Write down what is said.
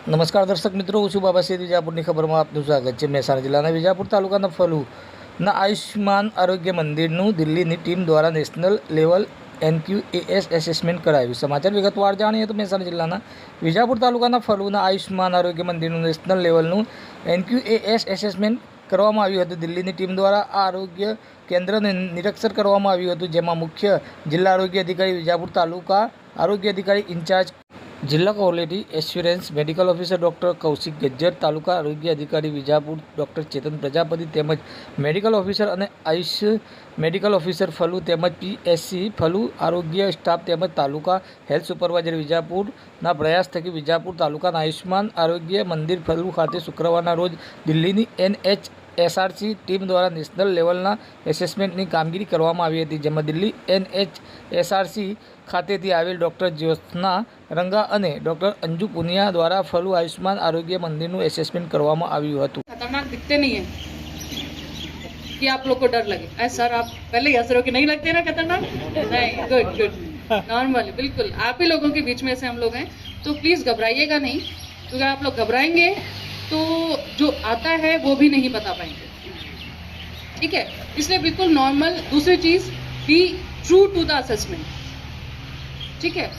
નમસ્કાર દર્શક મિત્રો, હું છું બાબા સૈયદ. વિજાપુરની ખબરમાં આપનું સ્વાગત છે. મહેસાણા જિલ્લાના વિજાપુર તાલુકાના ફલુના આયુષ્માન આરોગ્ય મંદિરનું દિલ્હીની ટીમ દ્વારા નેશનલ લેવલ NQAS એસેસમેન્ટ કરાયું. સમાચાર વિગતવાર જાણીએ તો મહેસાણા જિલ્લાના વિજાપુર તાલુકાના ફલુના આયુષ્માન આરોગ્ય મંદિરનું નેશનલ લેવલનું NQAS એસેસમેન્ટ કરવામાં આવ્યું હતું. દિલ્હીની ટીમ દ્વારા આ આરોગ્ય કેન્દ્રને નિરીક્ષણ કરવામાં આવ્યું હતું, જેમાં મુખ્ય જિલ્લા આરોગ્ય અધિકારી વિજાપુર, તાલુકા આરોગ્ય અધિકારી ઇન્ચાર્જ જિલ્લા quality assurance medical officer doctor Kaushik Gajjar, taluka આરોગ્ય અધિકારી વિજાપુર ડૉક્ટર ચેતન પ્રજાપતિ તેમજ મેડિકલ ઓફિસર અને આયુષ મેડિકલ ઓફિસર ફલુ તેમજ PSC ફલુ આરોગ્ય સ્ટાફ તેમજ તાલુકા હેલ્થ સુપરવાઇઝર વિજાપુરના પ્રયાસ થકી વિજાપુર તાલુકાના આયુષ્માન આરોગ્ય મંદિર ફલુ ખાતે શુક્રવારના રોજ દિલ્હીની NHSRC ટીમ દ્વારા નેશનલ લેવલના એસેસમેન્ટની કામગીરી કરવામાં આવી હતી, જેમાં દિલ્હી NHSRC ખાતેથી આવેલ ડૉક્ટર જ્યોત્સના રંગા અને ડૉક્ટર અંજુ પુનિયા દ્વારા ફલુ આયુષ્માન આરોગ્ય મંદિરનું એસેસમેન્ટ કરવામાં આવ્યું હતું. खतरनाक दिखते नहीं है कि आप लोग को डर लगे. सर आप पहले हंस रहे हो कि नहीं लगते ना खतरनाक. नहीं, गुड गुड, नॉर्मल, बिल्कुल आप ही लोगों के बीच में से हम लोग हैं, तो प्लीज़ घबराइएगा नहीं, क्योंकि आप लोग घबराएंगे तो जो आता है वो भी नहीं बता पाएंगे. ठीक है, इसलिए बिल्कुल नॉर्मल. दूसरी चीज़, be true to the assessment. ठीक है.